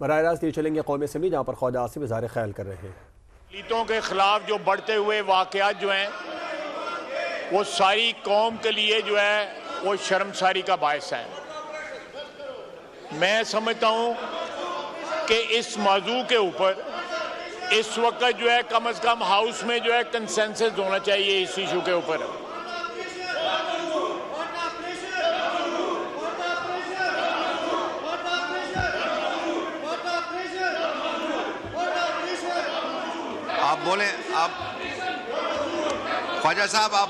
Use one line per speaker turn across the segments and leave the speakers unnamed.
बराह रास्त ये चलेंगे कौमी असम्बली, जहाँ पर ख्वाजा आसिफ इज़हार ख्याल कर रहे हैं।
अक़लियतों के खिलाफ जो बढ़ते हुए वाक़यात जो हैं वो सारी कौम के लिए जो है वो शर्मसारी का बायस है। मैं समझता हूँ कि इस मौजू के ऊपर इस वक्त जो है कम अज़ कम हाउस में जो है कंसेंसस होना चाहिए इस इशू के ऊपर।
आप बोले, आप ख्वाजा साहब आप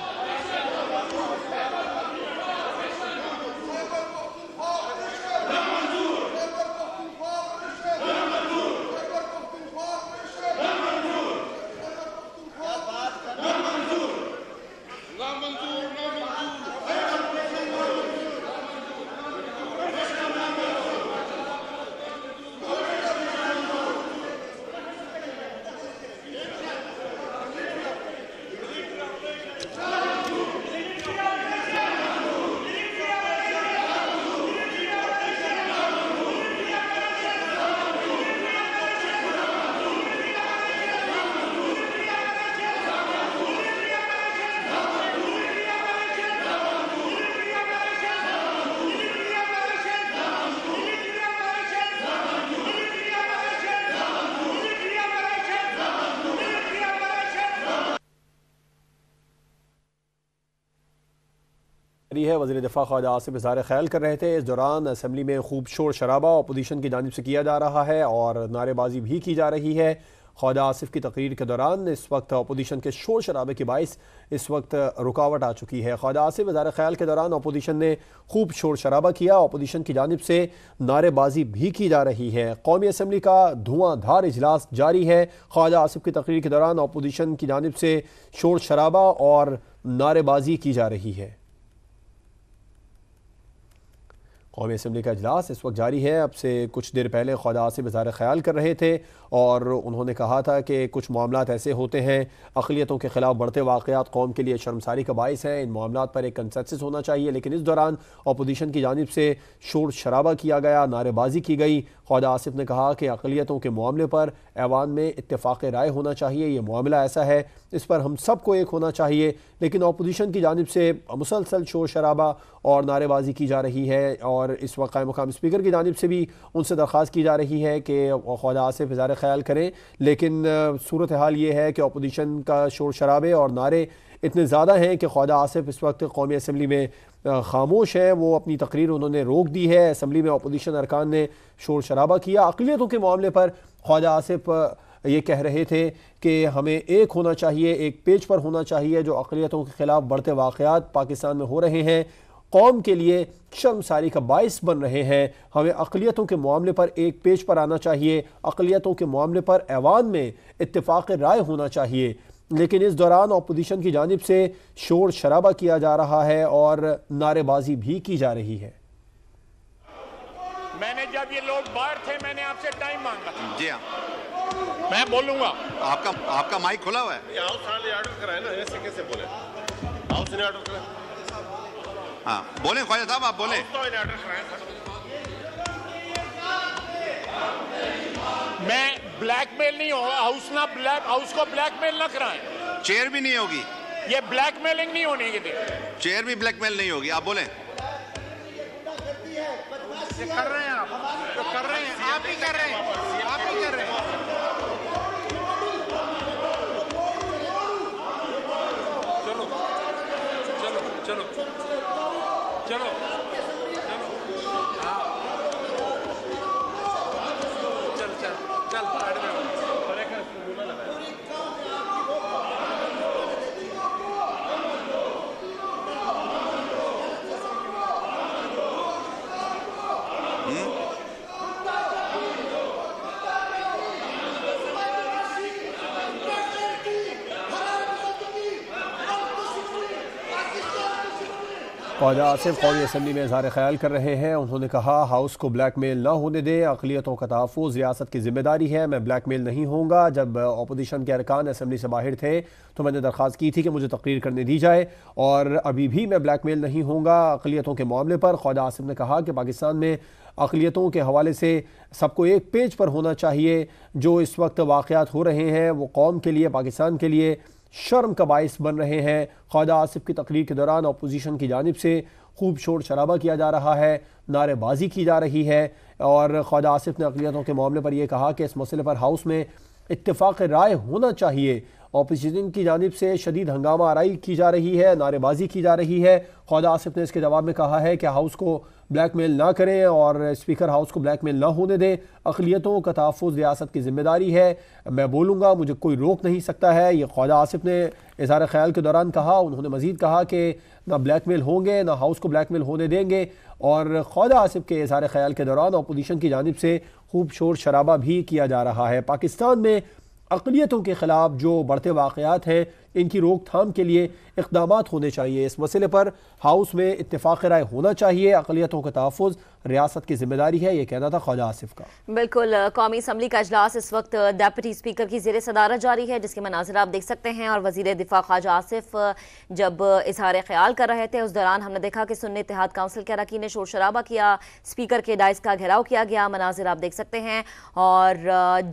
है वज़ीर दिफ़ा ख्वाजा आसिफ इज़हार ख्याल कर रहे थे। इस दौरान असम्बली में खूब शोर शराबा अपोजिशन की जानिब से किया जा रहा है और नारेबाजी भी की जा रही है। ख्वाजा आसिफ की तकरीर के दौरान इस वक्त अपोजिशन के शोर शराबे के बाइस इस वक्त रुकावट आ चुकी है। ख्वाजा आसिफ इज़हार ख्याल के दौरान अपोजिशन ने खूब शोर शराबा किया, अपोजिशन की जानिब से नारेबाजी भी की जा रही है। कौमी असम्बली का धुआंधार इजलास जारी है। ख्वाजा आसिफ की तकरीर के दौरान अपोजिशन की जानिब से शोर शराबा और नारेबाजी की जा रही है। कौमी असम्बली का इजलास इस वक्त जारी है। अब से कुछ देर पहले ख्वाजा आसिफ इज़हार ख्याल कर रहे थे और उन्होंने कहा था कि कुछ मामलात ऐसे होते हैं, अक़लियतों के खिलाफ बढ़ते वाक़यात कौम के लिए शर्मसारी का बाइस है, इन मामलात पर एक कंसेंसस होना चाहिए। लेकिन इस दौरान अपोजिशन की जानिब से शोर शराबा किया गया, नारेबाजी की गई। ख्वाजा आसिफ ने कहा कि अक़लियतों के मामले पर ऐवान में इत्तेफ़ाक़ राय होना चाहिए, ये मामला ऐसा है इस पर हम सबको एक होना चाहिए। लेकिन अपोजिशन की जानिब से मुसलसल शोर शराबा और नारेबाजी की जा रही है और इस वक्त क़ायम मक़ाम स्पीकर की जानिब से भी उनसे दरख्वास्त की जा रही है कि ख्वाजा आसिफ इज़हार ख्याल करें। लेकिन सूरत हाल ये है कि अपोजिशन का शोर शराबे और नारे इतने ज़्यादा हैं कि ख्वाजा आसिफ इस वक्त कौमी असम्बली में खामोश है। वो अपनी तकरीर उन्होंने रोक दी है। असम्बली में अपोजिशन अरकान ने शोर शराबा किया। अक़लियतों के मामले पर ख्वाजा आसिफ ये कह रहे थे कि हमें एक होना चाहिए, एक पेज पर होना चाहिए। जो अक़लियतों के ख़िलाफ़ बढ़ते वाक़यात पाकिस्तान में हो रहे हैं कौम के लिए शर्मसारी का बाइस बन रहे हैं, हमें अक़लियतों के मामले पर एक पेज पर आना चाहिए, अक़लियतों के मामले पर ऐवान में इत्तेफ़ाक़ राय होना चाहिए। लेकिन इस दौरान अपोजिशन की जानिब से शोर शराबा किया जा रहा है और नारेबाजी भी की जा रही है।
मैंने जब ये लोग बाहर थे मैंने आपसे टाइम मांगा।
जी हाँ,
मैं बोलूंगा।
आपका माइक खुला हुआ है।
हाउस ने ऑर्डर कराया ना, ऐसे कैसे बोले? हाउस ने ऑर्डर कराया।
हाँ बोले ख्वाजा साहब, आप बोले।
तो इन्हें ऑर्डर कराया था।
मैं ब्लैकमेल नहीं होगा, हाउस को ब्लैकमेल ना कराएं।
चेयर भी नहीं होगी,
ये ब्लैकमेलिंग नहीं होने की थी।
चेयर भी ब्लैकमेल नहीं होगी, आप बोले।
कर रहे हैं आप, तो कर रहे हैं, आप ही कर रहे हैं, आप ही कर रहे हैं। चलो चलो चलो चलो चलो, हाँ चल चल चल
ख्वाजा आसिफ कौमी असम्बली में इज़हार ख्याल कर रहे हैं। उन्होंने कहा हाउस को ब्लैकमेल ना होने दें, अक़लियतों का तहफ़्फ़ुज़ रियासत की ज़िम्मेदारी है, मैं ब्लैकमेल नहीं होऊंगा। जब अपोजिशन के अरकान असम्बली से बाहर थे तो मैंने दरख्वास्त की थी कि मुझे तकरीर करने दी जाए और अभी भी मैं ब्लैकमेल नहीं होऊंगा अक़लियतों के मामले पर। ख्वाजा आसिफ ने कहा कि पाकिस्तान में अक़लियतों के हवाले से सबको एक पेज पर होना चाहिए। जो इस वक्त वाक़यात हो रहे हैं वो कौम के लिए, पाकिस्तान के लिए शर्म का बाइस बन रहे हैं। ख्वाजा आसिफ की तकरीर के दौरान अपोजिशन की जानिब से खूब शोर शराबा किया जा रहा है, नारेबाजी की जा रही है और ख्वाजा आसिफ ने अक़लियतों के मामले पर यह कहा कि इस मसले पर हाउस में इत्तेफाक राय होना चाहिए। अपोजिशन की जानिब से शदीद हंगामा आराई की जा रही है, नारेबाजी की जा रही है। ख्वाजा आसिफ ने इसके जवाब में कहा है कि हाउस को ब्लैकमेल ना करें और स्पीकर हाउस को ब्लैकमेल ना होने दें। अक़लियतों का तहफ़्फ़ुज़ रियासत की ज़िम्मेदारी है, मैं बोलूँगा, मुझे कोई रोक नहीं सकता है। ये ख्वाजा आसिफ ने इज़हार ख़याल के दौरान कहा। उन्होंने मज़ीद कहा कि ना ब्लैकमेल होंगे ना हाउस को ब्लैकमेल होने देंगे। और ख्वाजा आसिफ के इज़हार ख़याल के दौरान अपोजिशन की जानिब से खूब शोर शराबा भी किया जा रहा है। पाकिस्तान में अक़लियतों के ख़िलाफ़ जो बढ़ते वाक़यात हैं इनकी रोकथाम के लिए इक़दामात होने चाहिए। इस मसले पर हाउस में इत्तेफाक राय होना चाहिए। अक़लियतों का तहफ़्फ़ुज़ रियासत की ज़िम्मेदारी है, ये कहना था ख्वाजा आसिफ का।
बिल्कुल, कौमी असम्बली का इजलास इस वक्त डेप्यूटी स्पीकर की ज़ेर सदारत जारी है, जिसके मनाज़िर आप देख सकते हैं। और वज़ीर दिफ़ा ख्वाजा आसिफ जब इज़हार ख़याल कर रहे थे उस दौरान हमने देखा कि सुन्नी इत्तेहाद काउंसिल के अरकान ने शोर शराबा किया, स्पीकर के डाइस का घेराव किया गया, मनाज़िर आप देख सकते हैं। और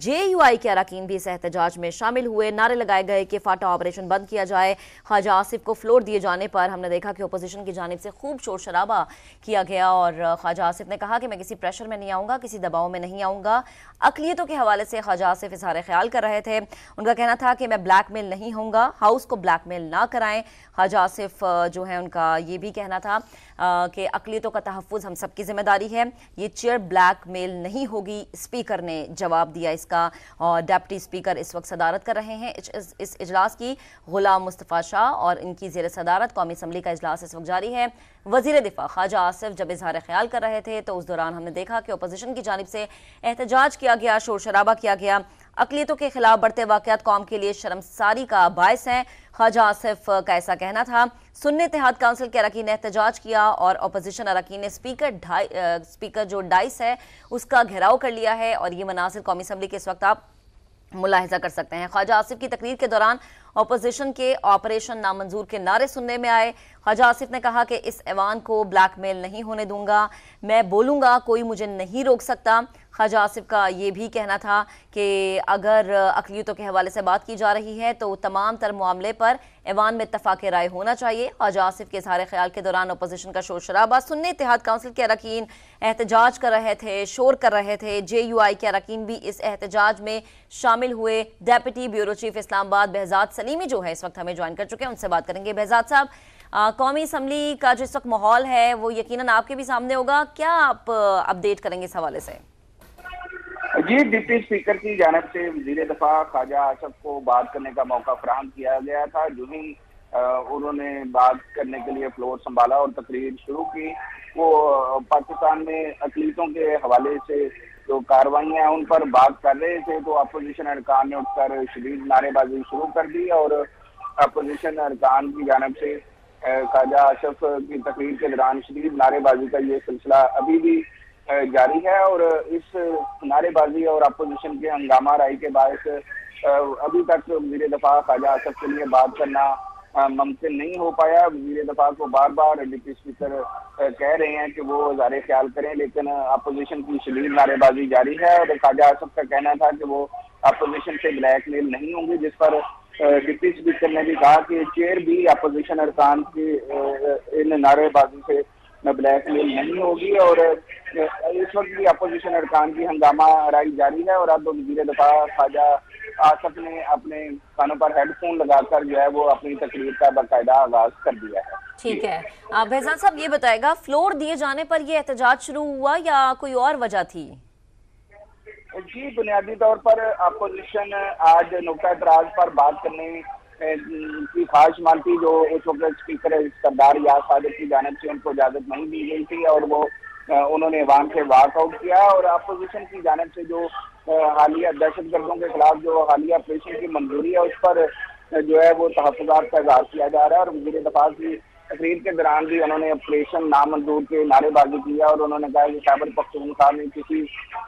JUI के अरकान भी इस एहतजाज में शामिल हुए, नारे लगाए गए कि फाटा ऑपरेशन बंद किया जाए। ख्वाजा आसिफ को फ्लोर दिए जाने पर हमने देखा कि अपोजिशन की जानिब से खूब शोर शराबा किया गया और ख्वाजा आसिफ ने कहा कि मैं किसी प्रेशर में नहीं आऊँगा, किसी दबाव में नहीं आऊँगा। अक़लियतों के हवाले से ख्वाजा आसिफ इज़हार ख़याल कर रहे थे। उनका कहना था कि मैं ब्लैकमेल नहीं होऊंगा, हाउस को ब्लैकमेल ना कराएं। ख्वाजा आसिफ जो है उनका ये भी कहना था कि अक़लियतों का तहफ़्फ़ुज़ हम सबकी ज़िम्मेदारी है, ये चेयर ब्लैकमेल नहीं होगी। स्पीकर ने जवाब दिया इसका और डेप्टी स्पीकर इस वक्त सदारत कर रहे हैं इस इजलास की। गुलाम मुस्तफ़ा शाह और इनकी ज़ेर सदारत कौमी असम्बली का इजलास इस वक्त जारी है। वज़ीर दिफ़ा ख्वाजा आसिफ जब इज़हार ख़याल कर रहे थे तो उस दौरान हमने देखा कि अपोजिशन की जानिब से एहतजाज किया गया, शोर शराबा किया गया। अक़लियतों के खिलाफ बढ़ते वाक़यात कौम के लिए शर्मसारी का बायस हैं, ख्वाजा आसिफ का ऐसा कहना था। सुन्नी इत्तेहाद काउंसिल के अरकान ने एहतजाज किया और अपोजिशन अरकान ने स्पीकर जो डाइस है उसका घेराव कर लिया है। और ये मनासिर कौमी असम्बली के इस वक्त आप मुलाहिजा कर सकते हैं। ख्वाजा आसिफ की तकरीर के दौरान अपोजिशन के ऑपरेशन नामंजूर के नारे सुनने में आए। ख्वाजा आसिफ ने कहा कि इस ऐवान को ब्लैकमेल नहीं होने दूंगा, मैं बोलूँगा, कोई मुझे नहीं रोक सकता। ख्वाजा आसिफ का ये भी कहना था कि अगर अक़लियतों के हवाले से बात की जा रही है तो तमाम तर मामले पर ऐवान में इत्तफ़ाक़ राय होना चाहिए। ख्वाजा आसिफ के इज़हार ख़याल के दौरान अपोजिशन का शोर शराबा, सुन्नी इत्तेहाद काउंसिल के अरकान एहतजाज कर रहे थे, शोर कर रहे थे। JUI के अरकान भी इस एहतजाज में शामिल हुए। Deputy bureau chief Islamabad behzad Salimi जो है इस वक्त हमें ज्वाइन कर चुके हैं, उनसे बात करेंगे। behzad साहब, कौमी असम्बली का जो इस वक्त माहौल है वो यकीनन आपके भी सामने होगा, क्या आप अपडेट करेंगे इस हवाले से?
जी, डिप्टी स्पीकर की जानिब से वज़ीर दिफ़ा ख्वाजा आसिफ को बात करने का मौका फराहम किया गया था। जो ही उन्होंने बात करने के लिए फ्लोर संभाला और तकरीर शुरू की, वो पाकिस्तान में अक़लियतों के हवाले से जो कार्रवाइयाँ हैं उन पर बात कर रहे थे तो अपोजिशन अरकान ने उठकर शदीद नारेबाजी शुरू कर दी और अपोजिशन अरकान की जानिब से ख्वाजा आसिफ की तकरीर के दौरान शदीद नारेबाजी का ये सिलसिला अभी भी जारी है। और इस नारेबाजी और अपोजिशन के हंगामा राई के बायस अभी तक वज़ीर दिफ़ा ख्वाजा आसिफ के लिए बात करना मुमकिन नहीं हो पाया। वज़ीर दिफ़ा को बार बार डिप्टी स्पीकर कह रहे हैं कि वो इज़हार ख़याल करें, लेकिन अपोजिशन की शदीद नारेबाजी जारी है। और ख्वाजा आसिफ का कहना था कि वो अपोजिशन से ब्लैकमेल नहीं होंगे, जिस पर डिप्टी स्पीकर ने भी कहा कि चेयर भी अपोजिशन अरकान की इन नारेबाजी से ब्लैकमेल नहीं होगी। और इस वक्त भी अपोजिशन अरकान की हंगामा राई जारी है। और अब वज़ीर दिफ़ा ख्वाजा आसिफ ने अपने कानों पर हेडफोन लगाकर जो है वो अपनी तकरीर का बाकायदा आगाज कर दिया है।
ठीक है, behzad साहब ये बताएगा, फ्लोर दिए जाने पर यह एहतजाज शुरू हुआ या कोई और वजह थी?
जी, बुनियादी तौर पर अपोजिशन आज नुक्ता इतराज पर बात करने की ख्वाहिश मानती, जो उस वक्त स्पीकर सरदार याद सादिक की जानिब से उनको इजाज़त नहीं दी गई थी और वो उन्होंने वाम से वॉकआउट किया। और अपोजिशन की जानिब से जो हालिया दहशतगर्दों के खिलाफ जो हालिया ऑपरेशन की मंजूरी है उस पर जो है वो तहफ़्फ़ुज़ात का इज़हार किया जा रहा है। और वज़ीर दिफ़ा की तकरीर के दौरान भी उन्होंने ऑपरेशन नामंजूर के नारेबाजी किया और उन्होंने कहा कि खैबर पख्तूनख्वा में किसी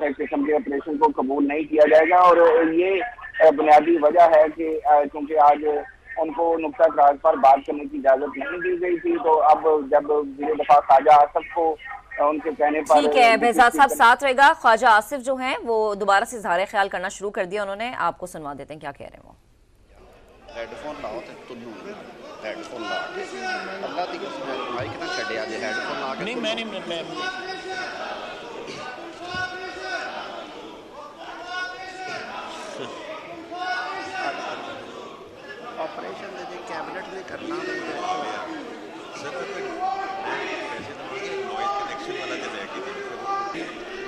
किस्म के ऑपरेशन को कबूल नहीं किया जाएगा। और ये बुनियादी वजह है कि क्योंकि आज उनको नुक्ता राज पर बात करने की इजाजत नहीं दी गई थी। तो अब जब वज़ीर दफा ख्वाजा आसिफ को उनके कहने पर,
ठीक है बेहजाद साहब साथ रहेगा। ख्वाजा आसिफ जो हैं वो दोबारा से इज़हार ख्याल करना शुरू कर दिया उन्होंने, आपको सुनवा देते हैं क्या कह रहे हैं वो।
हेडफोन लाओ ते तुन्नू हेडफोन ला के अल्लाह दी कसम माइक ना छड्डिया जे हेडफोन ला के नहीं मैं ऑपरेशन दे कैबिनेट ने करना सर पैसे दवांगे नॉइज कनेक्शन वाला दे देगी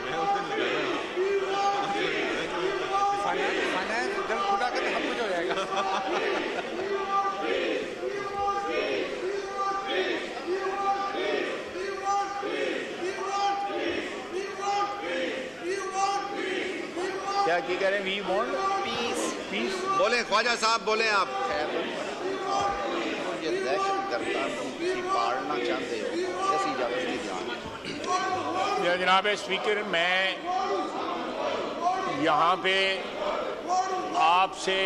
मैं उस दिन लगाया फाइनेंस जब खुदा का सब कुछ हो जाएगा।
क्या की करें? We want piece. पीस
बोले ख्वाजा साहब, बोले आप।
ये दहशत करता किसी पालना चाहते हो ऐसी इजाजत नहीं देंगे।
जनाब स्पीकर, मैं यहाँ पे आपसे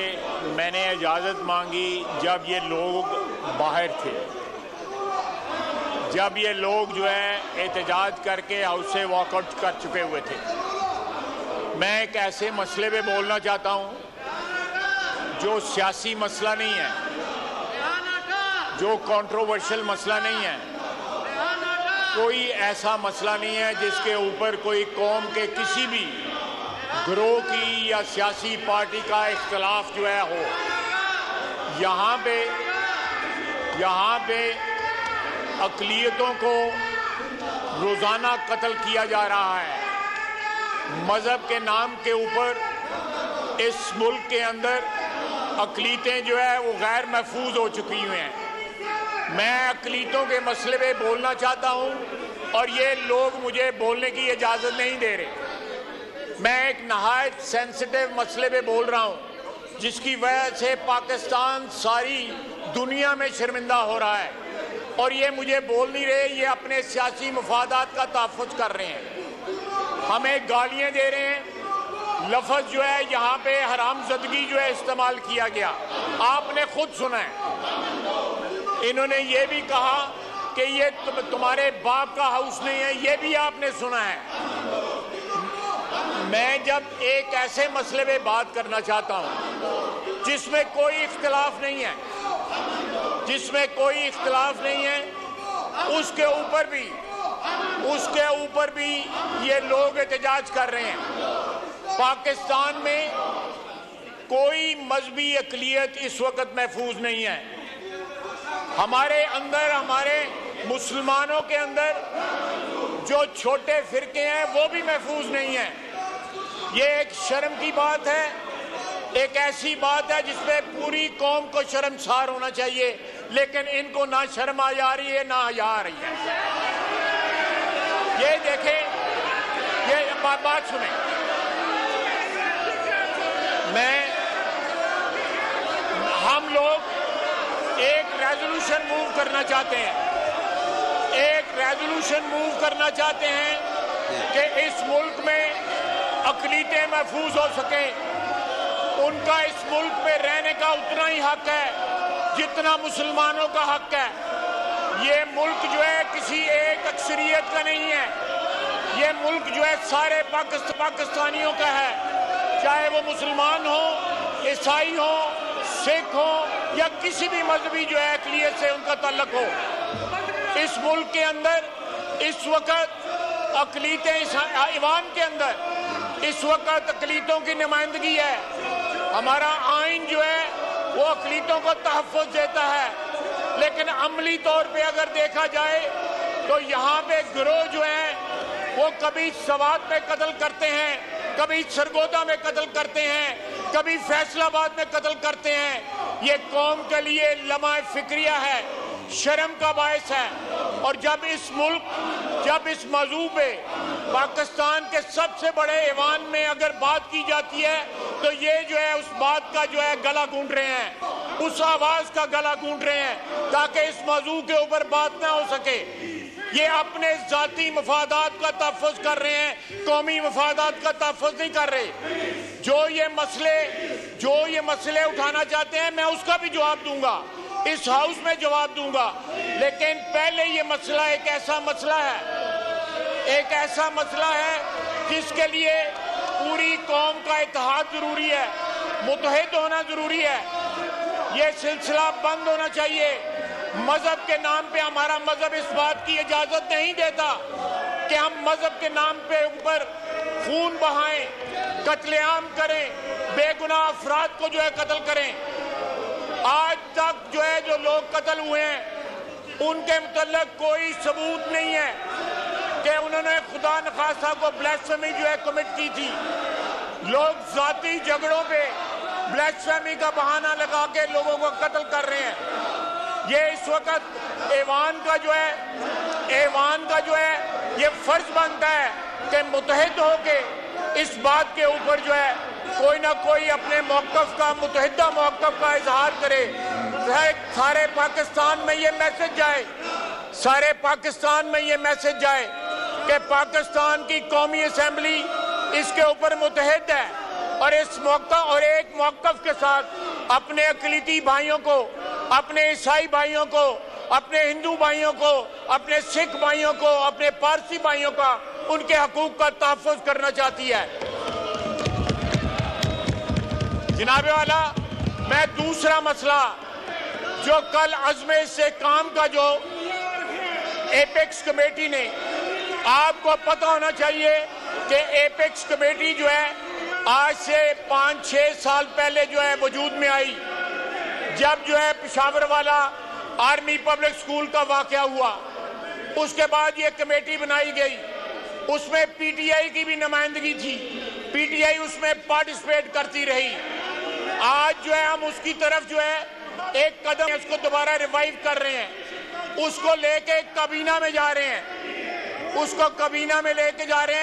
मैंने इजाज़त मांगी जब ये लोग बाहर थे, जब ये लोग जो है एहतजाज करके हाउस से वॉकआउट कर चुके हुए थे। मैं एक ऐसे मसले पे बोलना चाहता हूँ जो सियासी मसला नहीं है, जो कंट्रोवर्शियल मसला नहीं है, कोई ऐसा मसला नहीं है जिसके ऊपर कोई कौम के किसी भी ग्रोह की या सियासी पार्टी का इख्तलाफ जो है हो। यहाँ पे अक़लियतों को रोज़ाना कत्ल किया जा रहा है। मज़हब के नाम के ऊपर इस मुल्क के अंदर अक़लियतें जो है वो गैर महफूज हो चुकी हुई हैं। मैं अक़लियतों के मसले पे बोलना चाहता हूँ और ये लोग मुझे बोलने की इजाज़त नहीं दे रहे। मैं एक नहायत सेंसिटिव मसले पे बोल रहा हूँ जिसकी वजह से पाकिस्तान सारी दुनिया में शर्मिंदा हो रहा है और ये मुझे बोल नहीं रहे, ये अपने सियासी मफादात का तहफ़्फ़ुज़ कर रहे हैं, हमें गालियाँ दे रहे हैं। लफ्ज़ जो है यहाँ पे हरामज़दगी जो है इस्तेमाल किया गया, आपने खुद सुना है। इन्होंने ये भी कहा कि ये तुम्हारे बाप का हाउस नहीं है, ये भी आपने सुना है। मैं जब एक ऐसे मसले पे बात करना चाहता हूँ जिसमें कोई इख्तिलाफ नहीं है, उसके ऊपर भी ये लोग एहतजाज कर रहे हैं। पाकिस्तान में कोई मजहबी अक़लियत इस वक्त महफूज नहीं है। हमारे मुसलमानों के अंदर जो छोटे फिरके हैं वो भी महफूज नहीं है। ये एक शर्म की बात है, एक ऐसी बात है जिसमें पूरी कौम को शर्मसार होना चाहिए, लेकिन इनको ना शर्म आ जा रही है ना हया आ रही है। ये देखें, ये बात सुने, हम लोग एक रेजोल्यूशन मूव करना चाहते हैं कि इस मुल्क में अक़लियतें महफूज हो सके। उनका इस मुल्क में रहने का उतना ही हक है जितना मुसलमानों का हक है। ये मुल्क जो है किसी एक अक्सरियत का नहीं है, ये मुल्क जो है सारे पाकिस्तानियों का है, चाहे वो मुसलमान हो, ईसाई हो, सिख हो या किसी भी मजहबी जो है अक़लियत से उनका ताल्लुक हो। इस मुल्क के अंदर इस वक्त अक़लियतें, ईवान के अंदर इस वक्त अक़लियतों की नुमाइंदगी है। हमारा आइन जो है वो अक़लियतों को तहफ़्फ़ुज़ देता है, लेकिन अमली तौर पे अगर देखा जाए तो यहाँ पे गिरोह जो है वो कभी सवात में कत्ल करते हैं, कभी सरगोदा में कत्ल करते हैं, कभी फैसलाबाद में कत्ल करते हैं। ये कौम के लिए लम्हा फिक्रिया है, शर्म का बायस है। और जब इस मौजू पे पाकिस्तान के सबसे बड़े ऐवान में अगर बात की जाती है तो ये जो है उस बात का जो है गला गूंथ रहे हैं, उस आवाज का गला गूंथ रहे हैं ताकि इस मौजू के ऊपर बात ना हो सके। ये अपने जाती मफादात का तहफ़्फ़ुज़ कर रहे हैं, कौमी मफादात का तहफ़्फ़ुज़ नहीं कर रहे। जो ये मसले उठाना चाहते हैं, मैं उसका भी जवाब दूंगा, इस हाउस में जवाब दूंगा। लेकिन पहले ये मसला एक ऐसा मसला है जिसके लिए पूरी कौम का इत्तेहाद जरूरी है, मुत्तहिद होना जरूरी है। ये सिलसिला बंद होना चाहिए। मजहब के नाम पे हमारा मजहब इस बात की इजाजत नहीं देता कि हम मजहब के नाम पे ऊपर खून बहाएं, कत्लेआम करें, बेगुनाह अफराद को जो है कत्ल करें। आज तक जो है जो लोग कत्ल हुए हैं उनके मुतल्लिक कोई सबूत नहीं है कि उन्होंने खुदा नखास्ता को ब्लास्फेमी जो है कमिट की थी। लोग जाती झगड़ों पे ब्लास्फेमी का बहाना लगा के लोगों को कत्ल कर रहे हैं। ये इस वक्त ऐवान का जो है ये फर्ज बनता है कि मुत्तहिद होके इस बात के ऊपर जो है कोई ना कोई अपने मौक़िफ़ का, मुत्तहिदा मौक़िफ़ का इजहार करे। सारे पाकिस्तान में ये मैसेज जाए कि पाकिस्तान की कौमी असम्बली इसके ऊपर मुत्तहिद है और इस एक मौक़िफ़ के साथ अपने अक़लीती भाइयों को, अपने ईसाई भाइयों को, अपने हिंदू भाइयों को, अपने सिख भाइयों को, अपने पारसी भाइयों का, उनके हकूक़ का तहफ़्फ़ुज़ करना चाहती है। जनाबे वाला, मैं दूसरा मसला जो कल अज़्म से काम का जो एपेक्स कमेटी ने, आपको पता होना चाहिए कि एपेक्स कमेटी जो है आज से 5-6 साल पहले जो है वजूद में आई, जब जो है पेशावर वाला आर्मी पब्लिक स्कूल का वाक़या हुआ। उसके बाद ये कमेटी बनाई गई, उसमें पीटीआई की भी नुमाइंदगी थी, पीटीआई उसमें पार्टिसिपेट करती रही। आज जो है हम उसकी तरफ जो है एक कदम उसको दोबारा रिवाइव कर रहे हैं, उसको लेके काबीना में जा रहे हैं,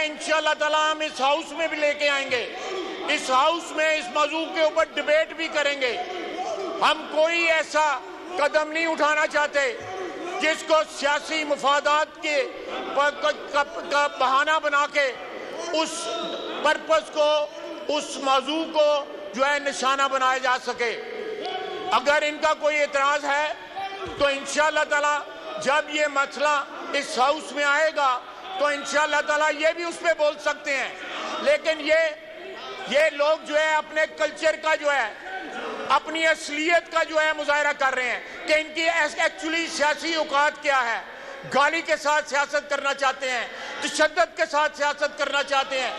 इंशाअल्लाह ताला हम इस हाउस में भी लेके आएंगे। इस हाउस में इस मौजू के ऊपर डिबेट भी करेंगे। हम कोई ऐसा कदम नहीं उठाना चाहते जिसको सियासी मुफादात के का बहाना बना के उस पर्पस को, उस मौजू को जो है निशाना बनाया जा सके। अगर इनका कोई एतराज़ है तो इंशाअल्लाह ताला जब ये मसला इस हाउस में आएगा तो इंशाअल्लाह ताला ये भी उस पर बोल सकते हैं। लेकिन ये लोग जो है अपने कल्चर का जो है, अपनी असलियत का जो है मुजाहरा कर रहे हैं कि इनकी एक्चुअली सियासी औकात क्या है। गाली के साथ सियासत करना चाहते हैं, तशद्दुद के साथ सियासत करना चाहते हैं।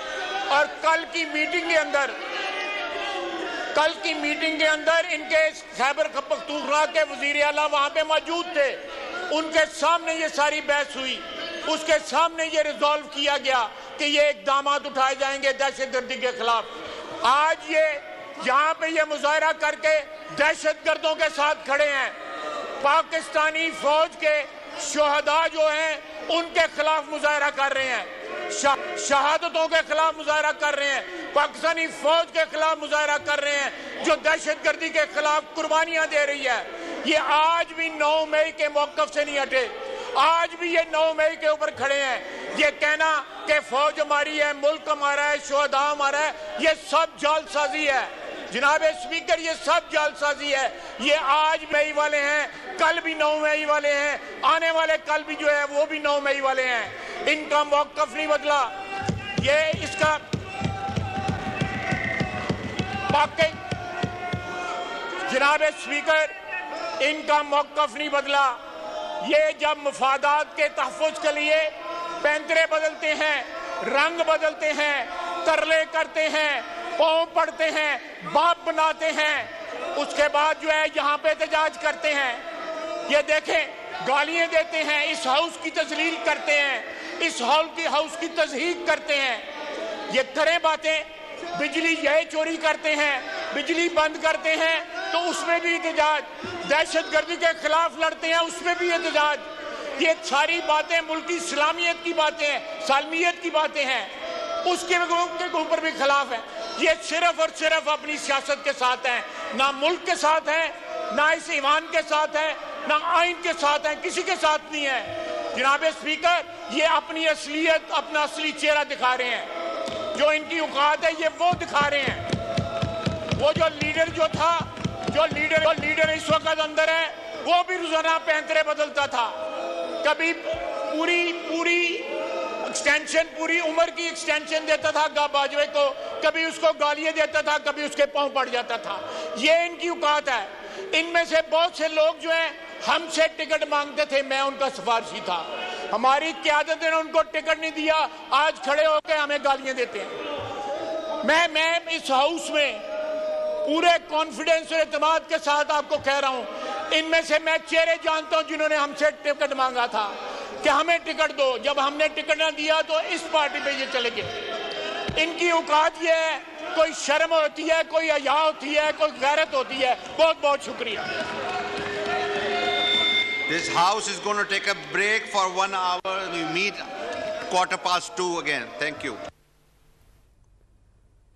और कल की मीटिंग के अंदर इनके खैबर पख्तूनख्वा के वजीर आला वहां पे मौजूद थे, उनके सामने ये सारी बहस हुई, उसके सामने ये रिजॉल्व किया गया कि ये इक़दामात उठाए जाएंगे दहशतगर्दी के खिलाफ। आज ये यहाँ पे ये मुजाहरा करके दहशतगर्दों के साथ खड़े हैं। पाकिस्तानी फौज के शोहदा जो हैं उनके खिलाफ मुजाहरा कर रहे हैं, शहादतों के खिलाफ मुजाहरा कर रहे हैं, पाकिस्तानी फौज के खिलाफ मुजाहरा कर रहे हैं जो दहशतगर्दी के खिलाफ कुर्बानियां दे रही है। ये आज भी 9 मई के मौक़िफ़ से नहीं हटे, आज भी ये 9 मई के ऊपर खड़े हैं। ये कहना कि फौज हमारी है, मुल्क हमारा है, शोहदा हमारा है, ये सब जालसाजी है जनाब स्पीकर, ये सब जालसाजी है। ये आज मई वाले हैं, कल भी 9 मई वाले हैं, आने वाले कल भी जो है वो भी 9 मई वाले हैं। इनका मौक़िफ़ नहीं बदला। ये इसका बाकी जनाब स्पीकर, इनका मौक़िफ़ नहीं बदला। ये जब मफादात के तहफ़्फ़ुज़ के लिए पैंतरे बदलते हैं, रंग बदलते हैं, तरले करते हैं, पाँव पड़ते हैं, बाप बनाते हैं, उसके बाद जो है यहाँ पे एहतजाज करते हैं। ये देखें, गालियाँ देते हैं, इस हाउस की तज़लील करते हैं, इस हाउस की तज़हीक करते हैं। ये करें बातें, बिजली ये चोरी करते हैं, बिजली बंद करते हैं तो उसमें भी एहतजाज, दहशतगर्दी के खिलाफ लड़ते हैं उसमें भी एहतजाज। ये सारी बातें मुल्क की इस्लामियत की बातें हैं, सालमियत की बातें हैं, उसके ऊपर भी खिलाफ है। ये सिर्फ और सिर्फ अपनी सियासत के साथ हैं, ना मुल्क के साथ हैं, ना इस ईमान के साथ हैं, ना आइन के साथ हैं, किसी के साथ नहीं है। जनाब स्पीकर, ये अपनी असलियत, अपना असली चेहरा दिखा रहे हैं। जो इनकी औकात है ये वो दिखा रहे हैं। वो जो लीडर जो लीडर इस वक्त अंदर है, वो भी रोजाना पैंतरे बदलता था। कभी पूरी एक्सटेंशन, पूरी उम्र की एक्सटेंशन देता था बाजवे को, कभी उसको गालियां देता था, कभी उसके पांव पड़ जाता था। ये इनकी औकात है। इनमें से बहुत से लोग जो हैं हमसे टिकट मांगते थे, मैं उनका सिफारशी था। हमारी क़यादत ने उनको टिकट नहीं दिया, आज खड़े होकर हमें गालियां देते हैं। मैं इस हाउस में पूरे कॉन्फिडेंस और एतमाद के साथ आपको कह रहा हूं, इनमें से मैं चेहरे जानता हूं जिन्होंने हमसे टिकट मांगा था कि हमें टिकट दो। जब हमने टिकट ना दिया तो इस पार्टी पे ये चले गए। इनकी औकात ये है, कोई शर्म होती है, कोई हया होती है, कोई गैरत होती है। बहुत बहुत शुक्रिया।
This house is going to take a break for 1 hour. We meet 2:15 again. Thank you.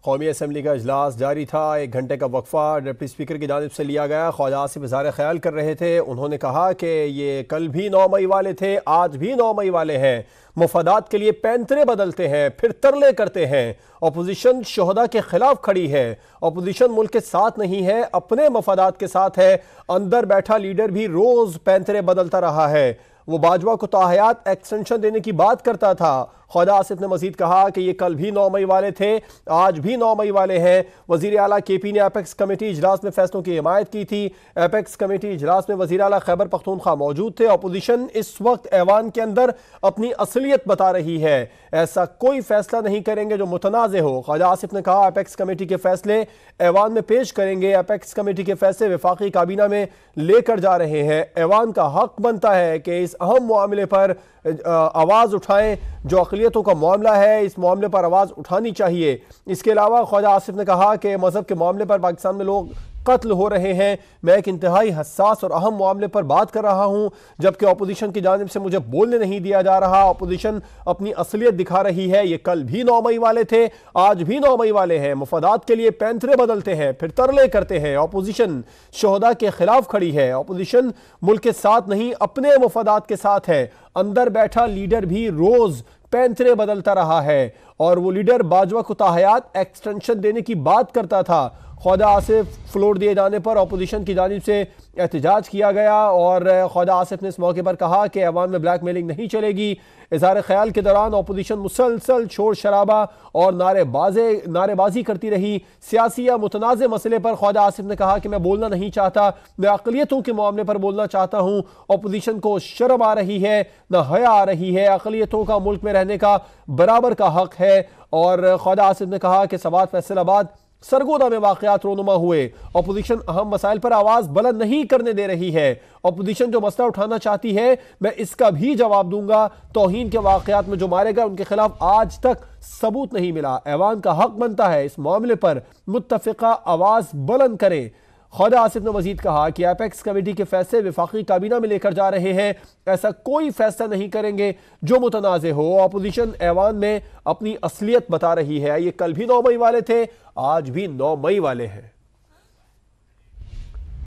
कौमी असम्बली का इजलास जारी था। 1 घंटे का वक्फा डिप्टी स्पीकर की जानिब से लिया गया। ख्वाजा आसिफ इज़हार ख्याल कर रहे थे। उन्होंने कहा कि ये कल भी 9 मई वाले थे, आज भी 9 मई वाले हैं। मुफादात के लिए पैंतरे बदलते हैं, फिर तरले करते हैं। अपोजिशन शोहदा के खिलाफ खड़ी है। अपोजिशन मुल्क के साथ नहीं है, अपने मफादात के साथ है। अंदर बैठा लीडर भी रोज पैंतरे बदलता रहा है। वो बाजवा को ताहयात एक्सटेंशन देने की बात करता था। ख्वाजा आसिफ ने मजीद कहा कि ये कल भी 9 मई वाले थे, आज भी 9 मई वाले हैं। वज़ीर आला KP ने एपेक्स कमेटी इजलास में फैसलों की हिमायत की थी। एपेक्स कमेटी इजलास में वज़ीर आला खैबर पख्तूनख्वा मौजूद थे। अपोजिशन इस वक्त ऐवान के अंदर अपनी असलियत बता रही है। ऐसा कोई फैसला नहीं करेंगे जो मुतनाज़े हो। ख्वाजा आसिफ ने कहा एपेक्स कमेटी के फैसले ऐवान में पेश करेंगे। एपेक्स कमेटी के फैसले वफाकी काबीना में लेकर जा रहे हैं। ऐवान का हक बनता है कि इस अहम मामले पर आवाज़ उठाएं। जो अक़लियतों का मामला है, इस मामले पर आवाज़ उठानी चाहिए। इसके अलावा ख्वाजा आसिफ ने कहा कि मज़हब के मामले पर पाकिस्तान में लोग कत्ल हो रहे हैं। मैं एक इंतहाई हसास और अहम मामले पर बात कर रहा हूं, जबकि अपोजिशन की जानिब से मुझे बोलने नहीं दिया जा रहा। अपोजिशन अपनी असलियत दिखा रही है। ये कल भी 9 मई वाले थे, आज भी 9 मई वाले हैं। मुफादात के लिए पैंतरे बदलते हैं, फिर तरले करते हैं। अपोजिशन शोहदा के खिलाफ खड़ी है। अपोजिशन मुल्क के साथ नहीं, अपने मुफादात के साथ है। अंदर बैठा लीडर भी रोज पैंतरे बदलता रहा है और वो लीडर बाजवा को ताहयात एक्सटेंशन देने की बात करता था। ख्वाजा आसिफ फ्लोर दिए जाने पर अपोजिशन की जानिब से एहतजाज किया गया और ख्वाजा आसिफ ने इस मौके पर कहा कि ऐवान में ब्लैक मेलिंग नहीं चलेगी। इज़हार ख्याल के दौरान अपोजिशन मुसलसल शोर शराबा और नारेबाजी करती रही। सियासी या मुतनाज़ मसले पर ख्वाजा आसिफ ने कहा कि मैं बोलना नहीं चाहता, मैं अक़लियतों के मामले पर बोलना चाहता हूँ। अपोजिशन को शर्म आ रही है, न हया आ रही है। अक़लियतों का मुल्क में रहने का बराबर का हक है। और ख्वाजा आसिफ ने कहा कि सवात फैसलाबाद सरगोदा में वाक़यात रोनुमा हुए। अपोजिशन अहम मसाइल पर आवाज़ बुलंद नहीं करने दे रही है। अपोजिशन जो मसला उठाना चाहती है, मैं इसका भी जवाब दूंगा। तौहीन के वाक़यात में जो मारे गए उनके खिलाफ आज तक सबूत नहीं मिला। ऐवान का हक बनता है इस मामले पर मुत्तफ़िक़ा आवाज़ बुलंद करें। ख्वाजा आसिफ ने मजीद कहा कि एपेक्स कमेटी के फैसले वफाकी काबीना में लेकर जा रहे हैं। ऐसा कोई फैसला नहीं करेंगे जो मुतनाज़े हो। अपोजिशन ऐवान में अपनी असलियत बता रही है। ये कल भी 9 मई वाले थे, आज भी 9 मई वाले हैं।